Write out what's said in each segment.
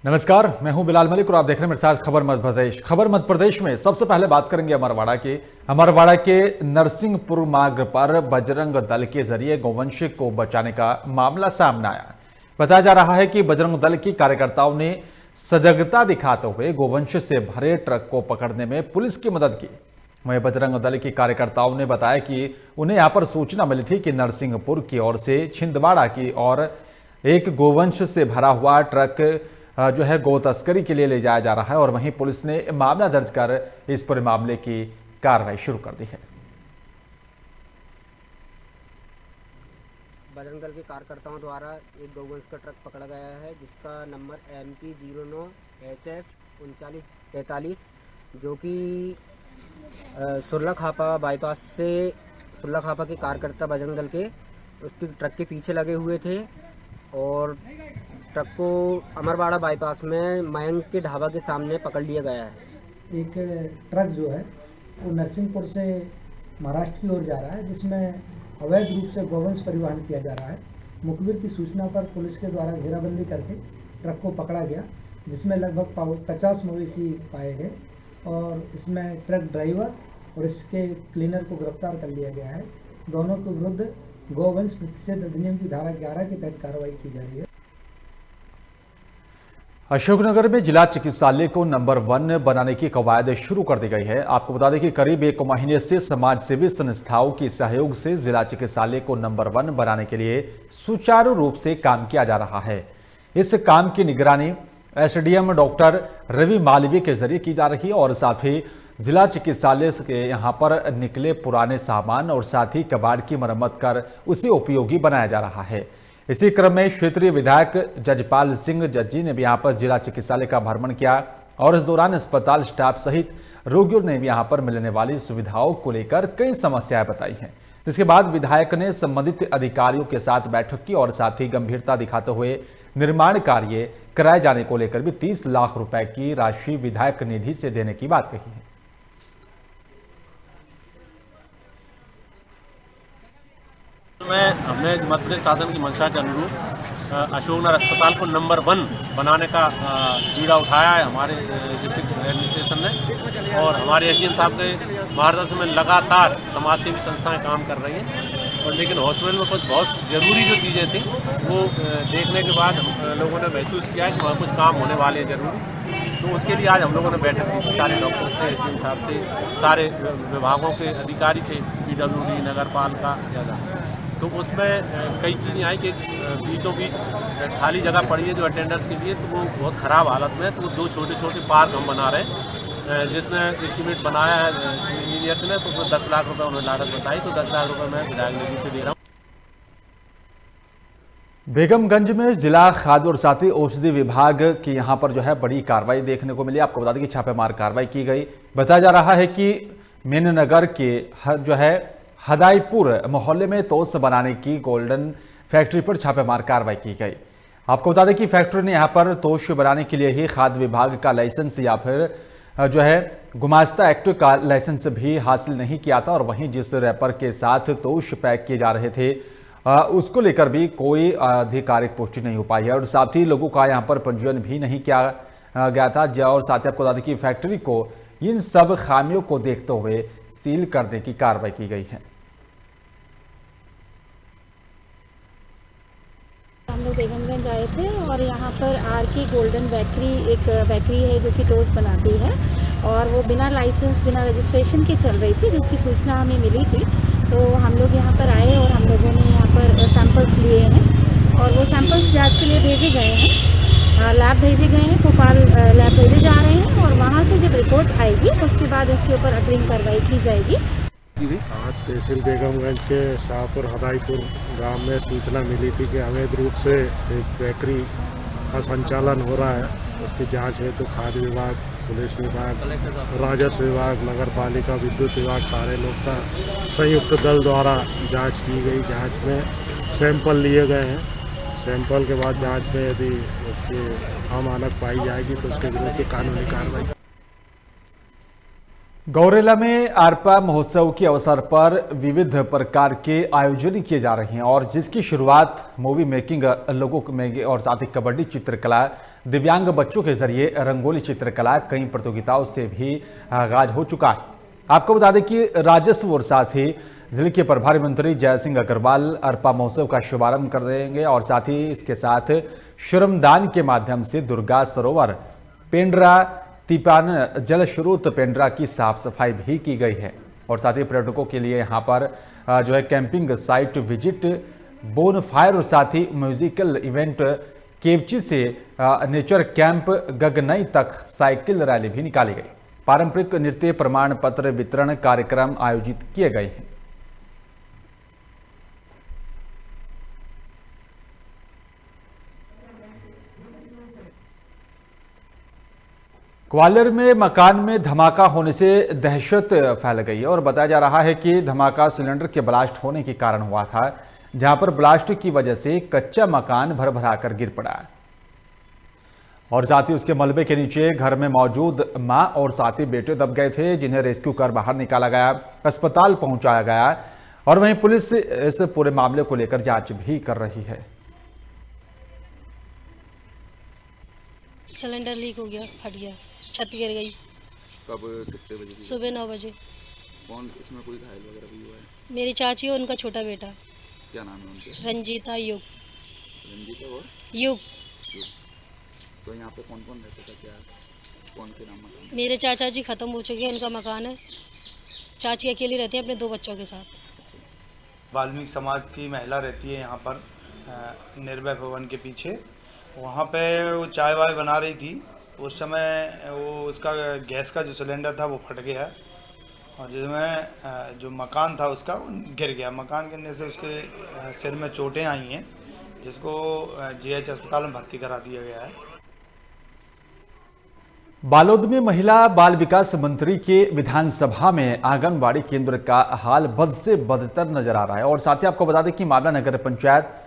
नमस्कार, मैं हूं बिलाल मलिक और आप देख रहे हैं मेरे साथ खबर मध्य प्रदेश। खबर मध्य प्रदेश में सबसे पहले बात करेंगे अमरवाड़ा के नरसिंहपुर मार्ग पर बजरंग दल के जरिए गौवंश को बचाने का मामला सामने आया। बताया जा रहा है कि बजरंग दल के कार्यकर्ताओं ने सजगता दिखाते हुए गौवंश से भरे ट्रक को पकड़ने में पुलिस की मदद की। वहीं बजरंग दल के कार्यकर्ताओं ने बताया कि उन्हें यहां पर सूचना मिली थी कि नरसिंहपुर की ओर से छिंदवाड़ा की ओर एक गौवंश से भरा हुआ ट्रक जो है गौ तस्करी के लिए ले जाया जा रहा है और वहीं पुलिस ने मामला दर्ज कर इस पूरे मामले की कार्रवाई शुरू कर दी है। बजरंग दल के कार्यकर्ताओं द्वारा एक गौवंश का ट्रक पकड़ा गया है जिसका नंबर MP09HF 3943 जो कि सुरलाखापा बाईपास से सुरलाखापा के कार्यकर्ता बजरंग दल के उसके ट्रक के पीछे लगे हुए थे और ट्रक को अमरवाड़ा बाईपास में मयंक के ढाबा के सामने पकड़ लिया गया है। एक ट्रक जो है वो नरसिंहपुर से महाराष्ट्र की ओर जा रहा है जिसमें अवैध रूप से गौवंश परिवहन किया जा रहा है। मुखबिर की सूचना पर पुलिस के द्वारा घेराबंदी करके ट्रक को पकड़ा गया जिसमें लगभग 50 मवेशी पाए गए और इसमें ट्रक ड्राइवर और इसके क्लीनर को गिरफ्तार कर लिया गया है। दोनों के विरुद्ध गौवंश प्रतिषेध अधिनियम की धारा 11 के तहत कार्रवाई की जा रही है। अशोकनगर में जिला चिकित्सालय को नंबर 1 बनाने की कवायद शुरू कर दी गई है। आपको बता दें कि करीब 1 महीने से समाज सेवी संस्थाओं के सहयोग से जिला चिकित्सालय को नंबर 1 बनाने के लिए सुचारू रूप से काम किया जा रहा है। इस काम की निगरानी SDM डॉक्टर रवि मालवीय के जरिए की जा रही है और साथ ही जिला चिकित्सालय के यहाँ पर निकले पुराने सामान और साथ ही कबाड़ की मरम्मत कर उसे उपयोगी बनाया जा रहा है। इसी क्रम में क्षेत्रीय विधायक जजपाल सिंह जज्जी ने भी यहाँ पर जिला चिकित्सालय का भ्रमण किया और इस दौरान अस्पताल स्टाफ सहित रोगियों ने भी यहाँ पर मिलने वाली सुविधाओं को लेकर कई समस्याएं बताई हैं। जिसके बाद विधायक ने संबंधित अधिकारियों के साथ बैठक की और साथ ही गंभीरता दिखाते हुए निर्माण कार्य कराए जाने को लेकर भी 30 लाख रुपए की राशि विधायक निधि से देने की बात कही है। हमने मध्य प्रदेश शासन की मंशा के अनुरूप अशोकनगर अस्पताल को नंबर 1 बनाने का बीड़ा उठाया है हमारे डिस्ट्रिक्ट एडमिनिस्ट्रेशन ने और हमारे SDM साहब के मार्गदर्शन में लगातार समाज सेवी संस्थाएं काम कर रही हैं। और लेकिन हॉस्पिटल में कुछ बहुत ज़रूरी जो चीज़ें थी वो देखने के बाद हम लोगों ने महसूस किया कि वहाँ कुछ काम होने वाले हैं ज़रूरी। तो उसके लिए आज हम लोगों ने बैठक की। सारे डॉक्टर्स थे, SDM साहब थे, सारे विभागों के अधिकारी थे, PWD नगर पालिका ज़्यादा। तो उसमें कई चीज़ें आई कि बीचों बीच खाली जगह पड़ी है जो अटेंडर्स के लिए, तो वो बहुत ख़राब हालत में है। तो वो 2 छोटे छोटे पार्क हम बना रहे हैं जिसमें एस्टिमेट बनाया है इंजीनियर्स ने, तो 10 लाख रुपए उन्होंने लागत बताई। तो 10 लाख रुपए मैं विधायक निधि से दे रहा हूँ। बेगमगंज में जिला खाद्य और साथ ही औषधि विभाग की यहाँ पर जो है बड़ी कार्रवाई देखने को मिली। आपको बता दें कि छापेमार कार्रवाई की गई। बताया जा रहा है कि मेननगर के जो है हदाईपुर मोहल्ले में तोश बनाने की गोल्डन फैक्ट्री पर छापेमार कार्रवाई की गई। आपको बता दें कि फैक्ट्री ने यहां पर तोश बनाने के लिए ही खाद्य विभाग का लाइसेंस या फिर जो है गुमास्ता एक्ट का लाइसेंस भी हासिल नहीं किया था और वहीं जिस रैपर के साथ तोश पैक किए जा रहे थे उसको लेकर भी कोई आधिकारिक पुष्टि नहीं हो पाई है और साथ ही लोगों का यहाँ पर पंजीयन भी नहीं किया गया था। और साथ ही आपको बता दें कि फैक्ट्री को इन सब खामियों को देखते हुए सील करने की कार्रवाई की गई है। हम लोग बेगमगंज आए थे और यहाँ पर RK गोल्डन बेकरी एक बेकरी है जो कि टोस्ट बनाती है और वो बिना लाइसेंस बिना रजिस्ट्रेशन की चल रही थी, जिसकी सूचना हमें मिली थी। तो हम लोग यहाँ पर आए और हम लोगों ने यहाँ पर सैंपल्स लिए हैं और वो सैंपल्स जांच के लिए भेजे गए हैं, लैब भेजे गए हैं, भोपाल लैब भेजे जा रहे हैं और वहाँ से जब रिपोर्ट आएगी उसके बाद इसके ऊपर अग्रिम कार्रवाई की जाएगी। आज तहसील बेगमगंज के शाहपुर हदाईपुर गांव में सूचना मिली थी कि अवैध रूप से एक बेकरी का संचालन हो रहा है। उसकी जांच हेतु खाद्य विभाग, पुलिस विभाग, राजस्व विभाग, नगर पालिका, विद्युत विभाग सारे लोग का संयुक्त दल द्वारा जांच की गई। जांच में सैंपल लिए गए हैं। सैंपल के बाद जांच में यदि उसकी अमानक पाई जाएगी तो उसके विरुद्ध कानूनी कार्रवाई। गौरेला में आरपा महोत्सव के अवसर पर विविध प्रकार के आयोजन किए जा रहे हैं और जिसकी शुरुआत मूवी मेकिंग लोगों में और साथ ही कबड्डी, चित्रकला, दिव्यांग बच्चों के जरिए रंगोली चित्रकला कई प्रतियोगिताओं से भी आगाज हो चुका है। आपको बता दें कि राजस्व और साथ ही जिले के प्रभारी मंत्री जय सिंह अग्रवाल अरपा महोत्सव का शुभारंभ कर देंगे और साथ ही इसके साथ श्रमदान के माध्यम से दुर्गा सरोवर पेंड्रा तिपान जल स्रोत पेंड्रा की साफ सफाई भी की गई है और साथ ही पर्यटकों के लिए यहाँ पर जो है camping site visit, bone fire और साथ ही म्यूजिकल इवेंट, केवची से नेचर कैंप गगनई तक साइकिल रैली भी निकाली गई। पारंपरिक नृत्य प्रमाण पत्र वितरण कार्यक्रम आयोजित किए गए हैं। ग्वालियर में मकान में धमाका होने से दहशत फैल गई है और बताया जा रहा है कि धमाका सिलेंडर के ब्लास्ट होने के कारण हुआ था, जहां पर ब्लास्ट की वजह से कच्चा मकान भर-भरा कर गिर पड़ा और साथ ही उसके मलबे के नीचे घर में मौजूद मां और साथ ही बेटे दब गए थे, जिन्हें रेस्क्यू कर बाहर निकाला गया, अस्पताल पहुंचाया गया और वहीं पुलिस इस पूरे मामले को लेकर जांच भी कर रही है। सिलेंडर लीक हो गया, फट गया, छत गिर गई। कब कितने बजे? सुबह 9 बजे। कौन इसमें कोई घायल वगैरह भी हुआ है? मेरी चाची और उनका छोटा बेटा। क्या नाम है उनके? रंजीता युग। रंजीता और युग। तो यहाँ पे कौन कौन रहता था, क्या कौन के नाम मकान? मेरे चाचा जी खत्म हो चुके हैं, उनका मकान है। चाची अकेली रहती है अपने 2 बच्चों के साथ। वाल्मीकि समाज की महिला रहती है यहाँ पर निर्भय भवन के पीछे। वहाँ पे वो चाय वाय बना रही थी, उस समय वो उसका गैस का जो सिलेंडर था वो फट गया और जिसमें जो मकान था उसका गिर गया। मकान गिरने से उसके सिर में चोटें आई हैं, जिसको जीएच अस्पताल में भर्ती करा दिया गया है। बालोद में महिला बाल विकास मंत्री के विधानसभा में आंगनबाड़ी केंद्र का हाल बद से बदतर नजर आ रहा है और साथ ही आपको बता दें कि मामला नगर पंचायत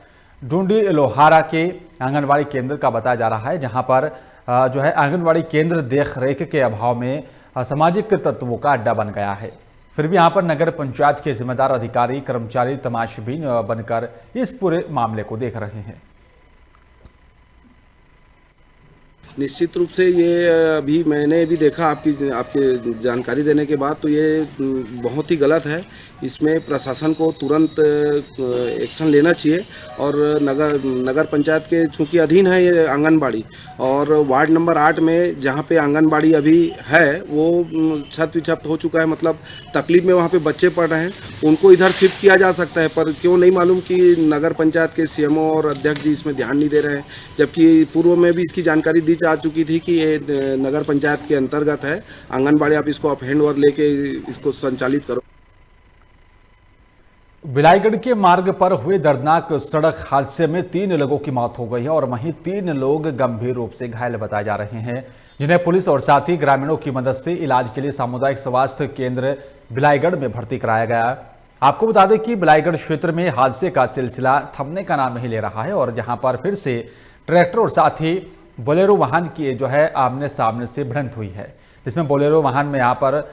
ढूंढी लोहारा के आंगनबाड़ी केंद्र का बताया जा रहा है, जहां पर जो है आंगनबाड़ी केंद्र देख रेख के अभाव में असामाजिक तत्वों का अड्डा बन गया है। फिर भी यहां पर नगर पंचायत के जिम्मेदार अधिकारी कर्मचारी तमाशबीन बनकर इस पूरे मामले को देख रहे हैं। निश्चित रूप से ये अभी मैंने भी देखा आपकी जानकारी देने के बाद, तो ये बहुत ही गलत है। इसमें प्रशासन को तुरंत एक्शन लेना चाहिए और नगर पंचायत के चूँकि अधीन है ये आंगनबाड़ी और वार्ड नंबर 8 में जहाँ पे आंगनबाड़ी अभी है वो छत विक्षत हो चुका है, मतलब तकलीफ में वहाँ पे बच्चे पढ़ रहे हैं, उनको इधर शिफ्ट किया जा सकता है, पर क्यों नहीं मालूम कि नगर पंचायत के सीएमओ और अध्यक्ष जी इसमें ध्यान नहीं दे रहे हैं। जबकि पूर्व में भी इसकी जानकारी दी जा चुकी थी कि ये नगर पंचायत के अंतर्गत है आंगनबाड़ी, आप इसको हैंड ओवर लेके इसको संचालित करो। बिलाईगढ़ के मार्ग पर हुए दर्दनाक सड़क हादसे में 3 लोगों की मौत हो गई है और वहीं 3 लोग गंभीर रूप से घायल बताए जा रहे हैं, जिन्हें पुलिस और साथ ही ग्रामीणों की मदद से इलाज के लिए सामुदायिक स्वास्थ्य केंद्र बिलाईगढ़ में भर्ती कराया गया। आपको बता दें कि बिलाईगढ़ क्षेत्र में हादसे का सिलसिला थमने का नाम नहीं ले रहा है और जहां पर फिर से ट्रैक्टर और साथ ही बोलेरो वाहन की जो है आमने सामने से भिड़ंत हुई है, जिसमें बोलेरो वाहन में यहाँ पर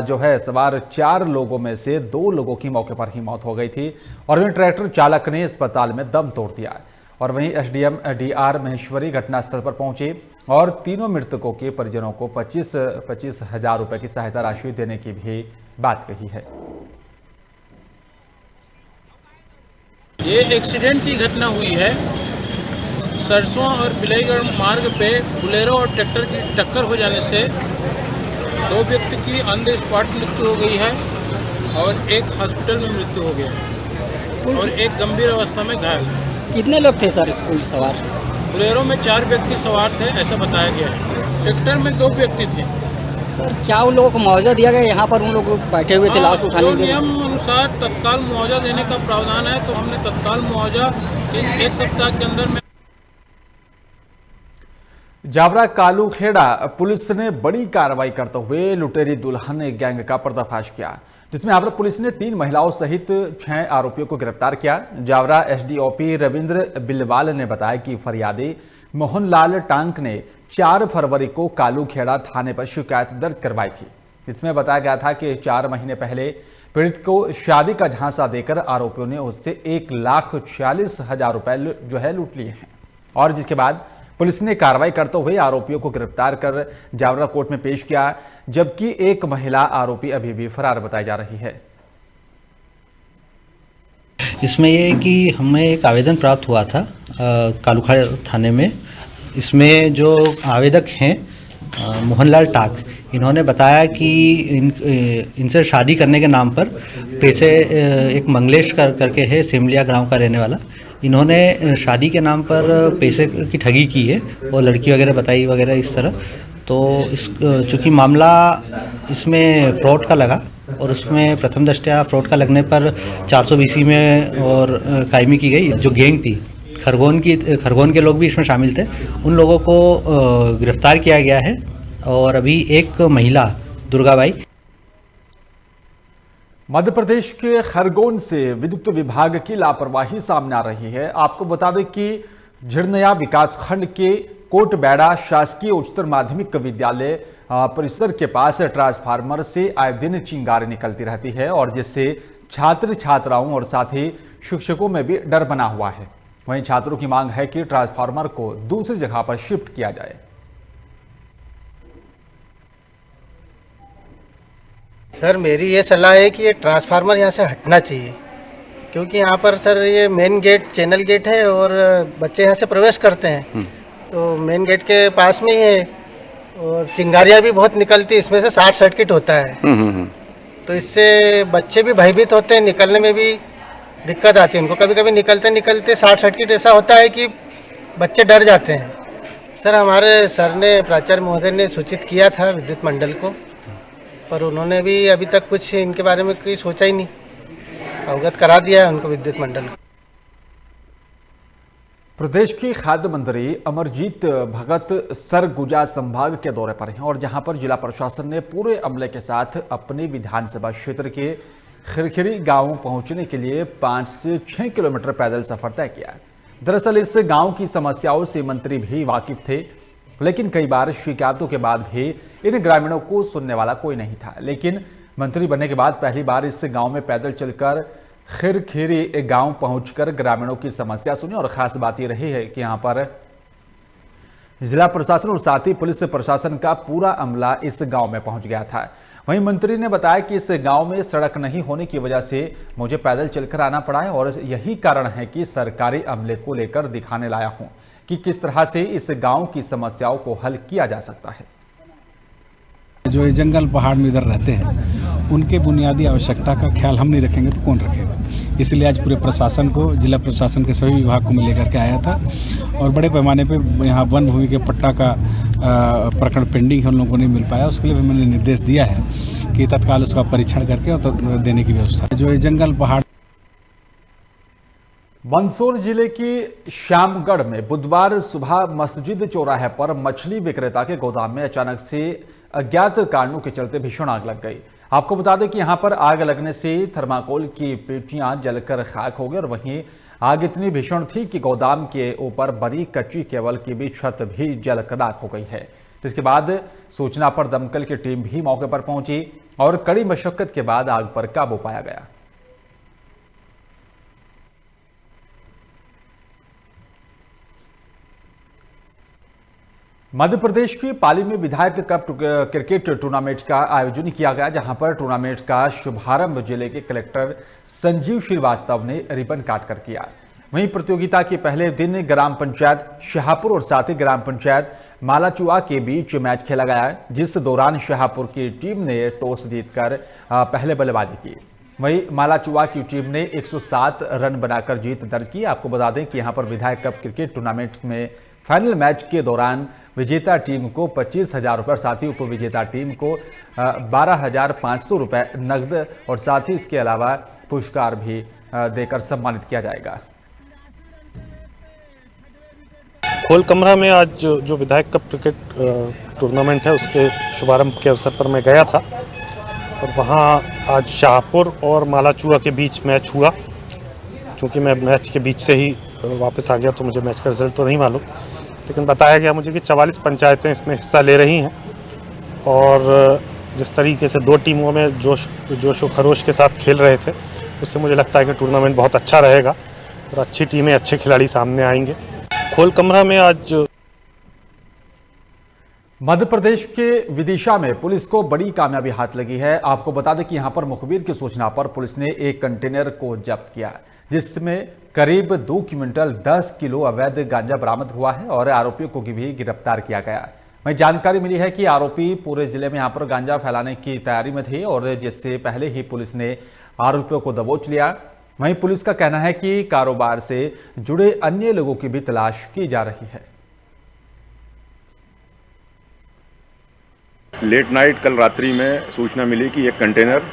जो है सवार 4 लोगों में से 2 लोगों की मौके पर ही मौत हो गई थी और वहीं ट्रैक्टर चालक ने अस्पताल में दम तोड़ दिया और वहीं एसडीएम डीआर महेश्वरी घटनास्थल पर पहुंचे और तीनों मृतकों के परिजनों को 25 हजार रुपए की सहायता राशि देने की भी बात कही है। ये एक्सीडेंट की घटना हुई है। सरसों और बिलाईगढ़ मार्ग पे बोलेरो और ट्रैक्टर की टक्कर हो जाने से 2 व्यक्ति की ऑन द स्पॉट मृत्यु हो गई है और एक हॉस्पिटल में मृत्यु हो गया और एक गंभीर अवस्था में घायल है। कितने लोग थे सर कुल सवार? बोलेरो में 4 व्यक्ति सवार थे, ऐसा बताया गया है। ट्रैक्टर में 2 व्यक्ति थे। सर क्या उन लोगों को मुआवजा दिया गया? यहाँ पर उन लोग बैठे हुए थे लाश उठाने के लिए। नियम अनुसार तत्काल मुआवजा देने का प्रावधान है, तो हमने तत्काल मुआवजा 1 सप्ताह के अंदर में। जावरा कालूखेड़ा पुलिस ने बड़ी कार्रवाई करते हुए लुटेरी दुल्हन गैंग का पर्दाफाश किया, जिसमें यहाँ पर पुलिस ने 3 महिलाओं सहित 6 आरोपियों को गिरफ्तार किया। जावरा एसडीओपी रविंद्र बिलवाल ने बताया कि फरियादी मोहनलाल टांक ने 4 फरवरी को कालूखेड़ा थाने पर शिकायत दर्ज करवाई थी। इसमें बताया गया था कि 4 महीने पहले पीड़ित को शादी का झांसा देकर आरोपियों ने उससे 1,46,000 रुपए जो है लूट लिए हैं और जिसके बाद पुलिस ने कार्रवाई करते हुए आरोपियों को गिरफ्तार कर जावरा कोर्ट में पेश किया, जबकि एक महिला आरोपी अभी भी फरार बताई जा रही है। इसमें ये कि हमें एक आवेदन प्राप्त हुआ था कालूखाड़ थाने में। इसमें जो आवेदक हैं मोहनलाल टाक, इन्होंने बताया कि इनसे शादी करने के नाम पर पैसे, एक मंगलेश करके है सिमलिया गांव का रहने वाला, इन्होंने शादी के नाम पर पैसे की ठगी की है और लड़की वगैरह बताई वगैरह इस तरह। तो चूँकि मामला इसमें फ्रॉड का लगा और उसमें प्रथम दृष्टया फ्रॉड का लगने पर 420 में और कायमी की गई। जो गैंग थी खरगोन के लोग भी इसमें शामिल थे, उन लोगों को गिरफ्तार किया गया है। और अभी एक महिला दुर्गाबाई। मध्य प्रदेश के खरगोन से विद्युत विभाग की लापरवाही सामने आ रही है। आपको बता दें कि झिरनया विकासखंड के कोटबैड़ा शासकीय उच्चतर माध्यमिक विद्यालय परिसर के पास ट्रांसफार्मर से आए दिन चिंगारी निकलती रहती है और जिससे छात्र छात्राओं और साथ ही शिक्षकों में भी डर बना हुआ है। वहीं छात्रों की मांग है कि ट्रांसफार्मर को दूसरी जगह पर शिफ्ट किया जाए। सर, मेरी ये सलाह है कि ये ट्रांसफार्मर यहाँ से हटना चाहिए, क्योंकि यहाँ पर सर ये मेन गेट चैनल गेट है और बच्चे यहाँ से प्रवेश करते हैं, तो मेन गेट के पास में ही है और चिंगारियाँ भी बहुत निकलती है, इसमें से शॉर्ट सर्किट होता है। तो इससे बच्चे भी भयभीत होते हैं, निकलने में भी दिक्कत आती है उनको। कभी कभी निकलते निकलते शॉर्ट सर्किट ऐसा होता है कि बच्चे डर जाते हैं। सर, हमारे सर ने, प्राचार्य महोदय ने सूचित किया था विद्युत मंडल को, पर उन्होंने भी अभी तक कुछ इनके बारे में कोई सोचा ही नहीं। अवगत करा दिया है उनको विद्युत मंडल को। प्रदेश की खाद्य मंत्री अमरजीत भगत सरगुजा संभाग के दौरे पर हैं और जहां पर जिला प्रशासन ने पूरे अमले के साथ अपने विधानसभा क्षेत्र के खिरखिरी गांव पहुंचने के लिए 5 से 6 किलोमीटर पैदल सफर तय किया। दरअसल इस गांव की समस्याओं से मंत्री भी वाकिफ थे, लेकिन कई बार शिकायतों के बाद भी इन ग्रामीणों को सुनने वाला कोई नहीं था। लेकिन मंत्री बनने के बाद पहली बार इस गांव में पैदल चलकर खिरखिरी गांव पहुंचकर ग्रामीणों की समस्या सुनी और खास बात यह रही है कि यहां पर जिला प्रशासन और साथ ही पुलिस प्रशासन का पूरा अमला इस गांव में पहुंच गया था। वहीं मंत्री ने बताया कि इस गांव में सड़क नहीं होने की वजह से मुझे पैदल चलकर आना पड़ा है और यही कारण है कि सरकारी अमले को लेकर दिखाने लाया हूं कि किस तरह से इस गांव की समस्याओं को हल किया जा सकता है। जो ये जंगल पहाड़ में इधर रहते हैं, उनके बुनियादी आवश्यकता का ख्याल हम नहीं रखेंगे तो कौन रखेगा। इसलिए आज पूरे प्रशासन को, जिला प्रशासन के सभी विभाग को मैं लेकर के आया था और बड़े पैमाने पे यहाँ वन भूमि के पट्टा का प्रकरण पेंडिंग है, उन लोगों को नहीं मिल पाया। उसके लिए भी मैंने निर्देश दिया है कि तत्काल उसका परीक्षण करके और देने की व्यवस्था। जो ये जंगल पहाड़। मंदसौर जिले की श्यामगढ़ में बुधवार सुबह मस्जिद चौराहे पर मछली विक्रेता के गोदाम में अचानक से अज्ञात कारणों के चलते भीषण आग लग गई। आपको बता दें कि यहां पर आग लगने से थर्माकोल की पेटियां जलकर खाक हो गई और वहीं आग इतनी भीषण थी कि गोदाम के ऊपर बनी कच्ची केबल की भी छत भी जलकर राख हो गई है। इसके बाद सूचना पर दमकल की टीम भी मौके पर पहुंची और कड़ी मशक्कत के बाद आग पर काबू पाया गया। मध्य प्रदेश की पाली में विधायक कप क्रिकेट टूर्नामेंट का आयोजन किया गया, जहां पर टूर्नामेंट का शुभारंभ जिले के कलेक्टर संजीव श्रीवास्तव ने रिबन काटकर किया। वहीं प्रतियोगिता के पहले दिन ग्राम पंचायत शाहपुर और साथ ही ग्राम पंचायत मालाचुआ के बीच मैच खेला गया, जिस दौरान शाहपुर की टीम ने टॉस जीतकर पहले बल्लेबाजी की। वहीं मालाचुआ की टीम ने 107 रन बनाकर जीत दर्ज की। आपको बता दें कि यहां पर विधायक कप क्रिकेट टूर्नामेंट में फाइनल मैच के दौरान विजेता टीम को 25,000 रुपये, साथ ही उप विजेता टीम को 12,500 रुपये नकद और साथ ही इसके अलावा पुरस्कार भी देकर सम्मानित किया जाएगा। खोलकमरा में आज जो विधायक कप क्रिकेट टूर्नामेंट है उसके शुभारंभ के अवसर पर मैं गया था और वहाँ आज शाहपुर और मालाचुआ के बीच मैच हुआ। क्योंकि मैं मैच के बीच से ही वापस आ गया तो मुझे मैच का रिजल्ट तो नहीं मालूम, लेकिन बताया गया मुझे कि 44 पंचायतें इसमें हिस्सा ले रही हैं और जिस तरीके से दो टीमों में जोश व खरोश के साथ खेल रहे थे, उससे मुझे लगता है कि टूर्नामेंट बहुत अच्छा रहेगा और अच्छी टीमें, अच्छे खिलाड़ी सामने आएंगे। खोलकमरा में आज मध्य प्रदेश के विदिशा में पुलिस को बड़ी कामयाबी हाथ लगी है। आपको बता दें कि यहां पर मुखबिर की सूचना पर पुलिस ने एक कंटेनर को जब्त किया, जिसमें करीब 2 क्विंटल 10 किलो अवैध गांजा बरामद हुआ है और आरोपियों को भी गिरफ्तार किया गया। वहीं जानकारी मिली है कि आरोपी पूरे जिले में यहां पर गांजा फैलाने की तैयारी में थे और जिससे पहले ही पुलिस ने आरोपियों को दबोच लिया। वहीं पुलिस का कहना है कि कारोबार से जुड़े अन्य लोगों की भी तलाश की जा रही है। लेट नाइट कल रात्रि में सूचना मिली कि एक कंटेनर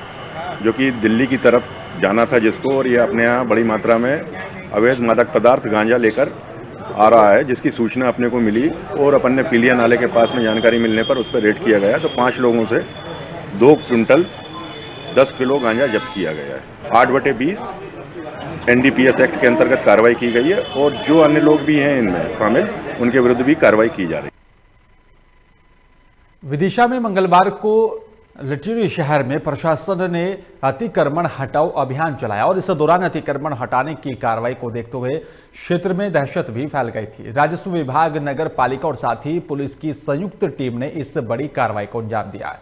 जो कि दिल्ली की तरफ जाना था जिसको, और ये अपने यहाँ बड़ी मात्रा में अवैध मादक पदार्थ गांजा लेकर आ रहा है, जिसकी सूचना अपने को मिली और अपन ने पीलिया नाले के पास में जानकारी मिलने पर उस पर रेड किया गया। तो 5 लोगों से 2 क्विंटल 10 किलो गांजा जब्त किया गया है। 8/20 NDPS एक्ट के अंतर्गत कार्रवाई की गई है और जो अन्य लोग भी हैं इनमें शामिल, उनके विरुद्ध भी कार्रवाई की जा रही है। विदिशा में मंगलवार को लटेरी शहर में प्रशासन ने अतिक्रमण हटाओ अभियान चलाया और इस दौरान अतिक्रमण हटाने की कार्रवाई को देखते हुए क्षेत्र में दहशत भी फैल गई थी। राजस्व विभाग, नगर पालिका और साथ ही पुलिस की संयुक्त टीम ने इस बड़ी कार्रवाई को अंजाम दिया।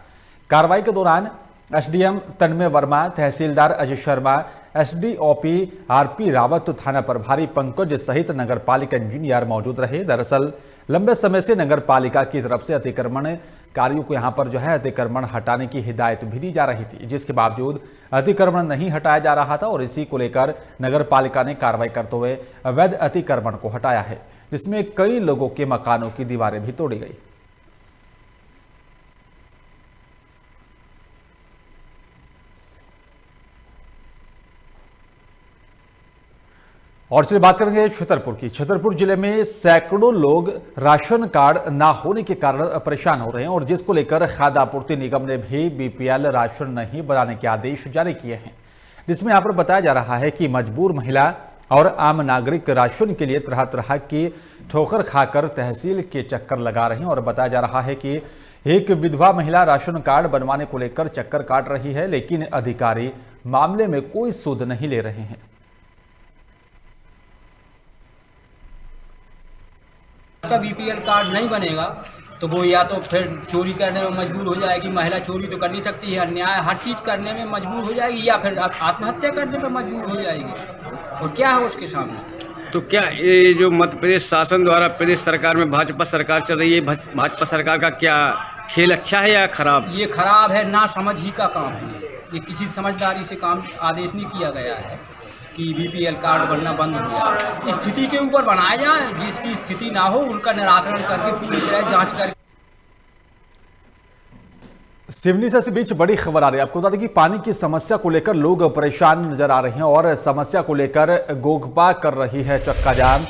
कार्रवाई के दौरान SDM तन्मय वर्मा, तहसीलदार अजय शर्मा, SDOP RP रावत, थाना प्रभारी पंकज सहित नगर पालिका इंजीनियर मौजूद रहे। दरअसल लंबे समय से नगर पालिका की तरफ से अतिक्रमण कार्यों को यहां पर अतिक्रमण हटाने की हिदायत भी दी जा रही थी, जिसके बावजूद अतिक्रमण नहीं हटाया जा रहा था और इसी को लेकर नगर पालिका ने कार्रवाई करते हुए अवैध अतिक्रमण को हटाया है, जिसमें कई लोगों के मकानों की दीवारें भी तोड़ी गई। और चलिए बात करेंगे छतरपुर की। छतरपुर जिले में सैकड़ों लोग राशन कार्ड ना होने के कारण परेशान हो रहे हैं और जिसको लेकर खाद्य आपूर्ति निगम ने भी BPL राशन नहीं बनाने के आदेश जारी किए हैं, जिसमें यहाँ पर बताया जा रहा है कि मजबूर महिला और आम नागरिक राशन के लिए तरह तरह की ठोकर खाकर तहसील के चक्कर लगा रहे हैं। और बताया जा रहा है कि एक विधवा महिला राशन कार्ड बनवाने को लेकर चक्कर काट रही है, लेकिन अधिकारी मामले में कोई सुध नहीं ले रहे हैं। का BPL कार्ड नहीं बनेगा तो वो या तो फिर चोरी करने में मजबूर हो जाएगी। महिला चोरी तो कर नहीं सकती है, अन्याय हर चीज़ करने में मजबूर हो जाएगी, या फिर आत्महत्या करने में मजबूर हो जाएगी। और क्या है उसके सामने? तो क्या ये जो मध्य प्रदेश शासन द्वारा प्रदेश सरकार में भाजपा सरकार चल रही है, भाजपा सरकार का क्या खेल अच्छा है या खराब? ये खराब है, ना समझ ही का काम है। ये किसी समझदारी से काम आदेश नहीं किया गया है कि BPL कार्ड बनना बंद हो जाए। स्थिति के ऊपर बनाया जाए, जिसकी स्थिति ना हो उनका निराकरण करके पूरी तरह जांच करके। सिवनी से बीच बड़ी खबर आ रही है। आपको बता दें कि पानी की समस्या को लेकर लोग परेशान नजर आ रहे हैं और समस्या को लेकर गोगपा कर रही है चक्का जाम।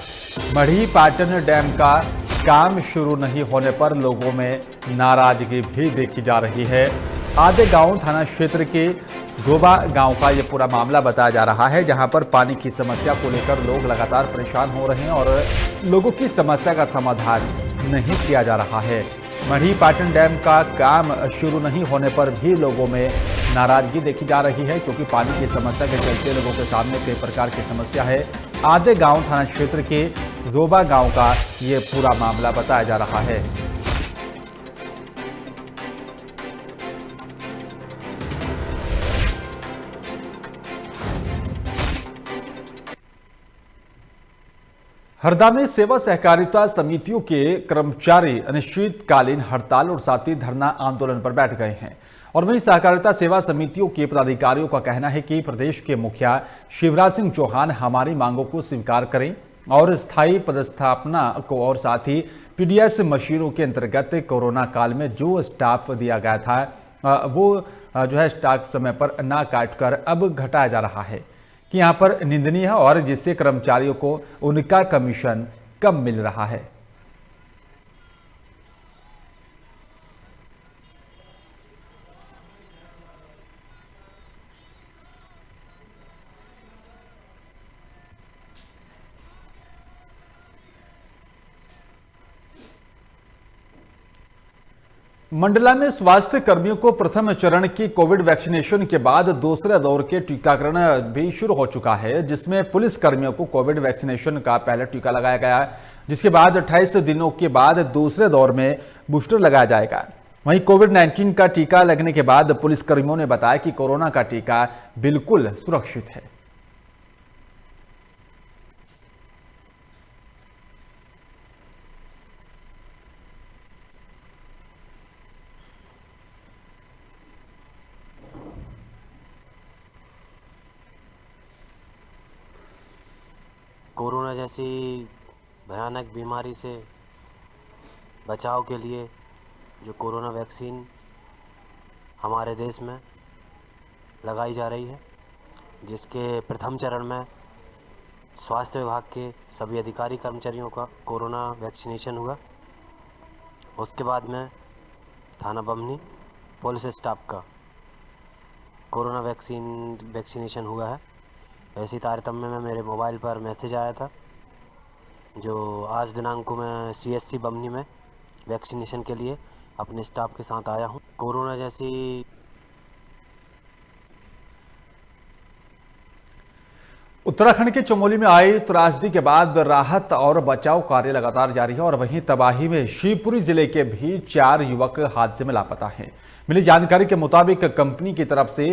मढ़ी पाटन डैम का काम शुरू नहीं होने पर लोगों में नाराजगी भी देखी जा रही है। आधे गांव थाना क्षेत्र के गोबा गांव का ये पूरा मामला बताया जा रहा है, जहां पर पानी की समस्या को लेकर लोग लगातार परेशान हो रहे हैं और लोगों की समस्या का समाधान नहीं किया जा रहा है। मढ़ी पाटन डैम का काम शुरू नहीं होने पर भी लोगों में नाराजगी देखी जा रही है, क्योंकि पानी की समस्या के चलते लोगों के सामने कई प्रकार की समस्या है। आधे गांव थाना क्षेत्र के गोबा गांव का ये पूरा मामला बताया जा रहा है। हरदा में सेवा सहकारिता समितियों के कर्मचारी अनिश्चितकालीन हड़ताल और साथ ही धरना आंदोलन पर बैठ गए हैं। और वहीं सहकारिता सेवा समितियों के पदाधिकारियों का कहना है कि प्रदेश के मुखिया शिवराज सिंह चौहान हमारी मांगों को स्वीकार करें और स्थायी पदस्थापना को और साथ ही PDS मशीनों के अंतर्गत कोरोना काल में जो स्टाफ दिया गया था वो स्टाफ समय पर ना काटकर अब घटाया जा रहा है कि यहाँ पर निंदनीय है और जिससे कर्मचारियों को उनका कमीशन कम मिल रहा है। मंडला में स्वास्थ्य कर्मियों को प्रथम चरण की कोविड वैक्सीनेशन के बाद दूसरे दौर के टीकाकरण भी शुरू हो चुका है, जिसमें पुलिस कर्मियों को कोविड वैक्सीनेशन का पहला टीका लगाया गया है, जिसके बाद 28 दिनों के बाद दूसरे दौर में बूस्टर लगाया जाएगा। वहीं कोविड-19 का टीका लगने के बाद पुलिस कर्मियों ने बताया कि कोरोना का टीका बिल्कुल सुरक्षित है। कोरोना जैसी भयानक बीमारी से बचाव के लिए जो कोरोना वैक्सीन हमारे देश में लगाई जा रही है, जिसके प्रथम चरण में स्वास्थ्य विभाग के सभी अधिकारी कर्मचारियों का कोरोना वैक्सीनेशन हुआ। उसके बाद में थाना बमनी पुलिस स्टाफ का कोरोना वैक्सीनेशन हुआ है। ऐसी तारतम्य में मेरे मोबाइल पर मैसेज आया था, जो आज दिनांक को मैं CSC बमनी में वैक्सीनेशन के लिए अपने स्टाफ के साथ आया हूं। कोरोना जैसी उत्तराखंड के चमोली में आई त्रासदी के बाद राहत और बचाव कार्य लगातार जारी है और वहीं तबाही में शिवपुरी जिले के भी 4 युवक हादसे में लापता हैं। मिली जानकारी के मुताबिक कंपनी की तरफ से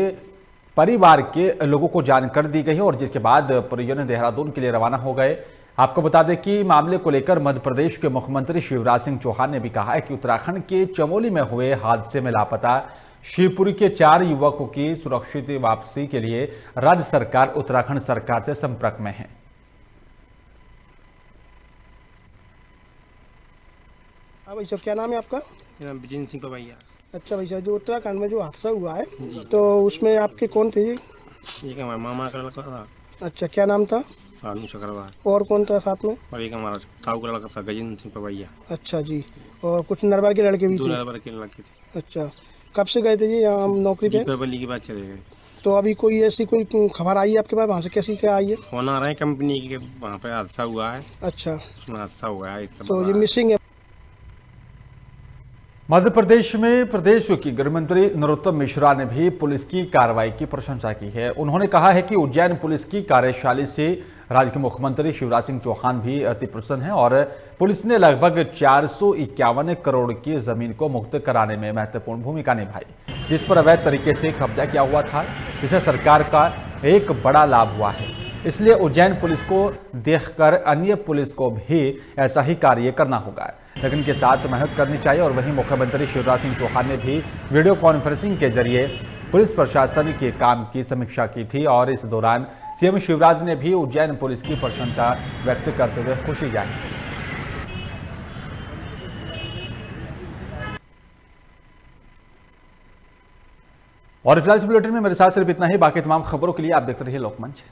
परिवार के लोगों को जानकारी दी गई और जिसके बाद परिजन देहरादून के लिए रवाना हो गए। आपको बता दें कि मामले को लेकर मध्य प्रदेश के मुख्यमंत्री शिवराज सिंह चौहान ने भी कहा है कि उत्तराखंड के चमोली में हुए हादसे में लापता शिवपुरी के 4 युवकों की सुरक्षित वापसी के लिए राज्य सरकार उत्तराखंड सरकार से संपर्क में है। भाई साहब, क्या नाम है आपका? मेरा नाम विजय सिंह पवैया। अच्छा भाई साहब, जो उत्तराखंड में जो हादसा हुआ है तो उसमें आपके कौन थे? ये हमारा मामा का लड़का था। अच्छा, क्या नाम था? सानू शकरवार। और कौन था साथ में? और एक हमारा ताऊ का लड़का था गजेंद्र सिंह पवैया। अच्छा जी, और कुछ नरवर के लड़के भी थे? 2 नरवर के लड़के थे। अच्छा, कब से गए थे जी यहाँ नौकरी पे? दीपावली के बाद चले गए। तो अभी कोई ऐसी कोई खबर आई है आपके पास, वहाँ से कैसी क्या आई है? फोन आ रहा है कंपनी के वहाँ पे हादसा हुआ है। अच्छा, उसमें हादसा हुआ है। तो ये मिसिंग है। मध्य प्रदेश में प्रदेश की गृह मंत्री नरोत्तम मिश्रा ने भी पुलिस की कार्रवाई की प्रशंसा की है। उन्होंने कहा है कि उज्जैन पुलिस की कार्यशैली से राज्य के मुख्यमंत्री शिवराज सिंह चौहान भी अति प्रसन्न हैं और पुलिस ने लगभग 451 करोड़ की जमीन को मुक्त कराने में महत्वपूर्ण भूमिका निभाई, जिस पर अवैध तरीके से कब्जा किया हुआ था, जिसे सरकार का एक बड़ा लाभ हुआ है। इसलिए उज्जैन पुलिस को देखकर अन्य पुलिस को भी ऐसा ही कार्य करना होगा, लेकिन इनके साथ मेहनत करनी चाहिए। और वहीं मुख्यमंत्री शिवराज सिंह चौहान ने भी वीडियो कॉन्फ्रेंसिंग के जरिए पुलिस प्रशासन के काम की समीक्षा की थी और इस दौरान सीएम शिवराज ने भी उज्जैन पुलिस की प्रशंसा व्यक्त करते हुए खुशी जाहिर की। और फिलहाल इस बुलेटिन में मेरे साथ सिर्फ इतना ही। बाकी तमाम खबरों के लिए आप देखते रहिए लोकमंच।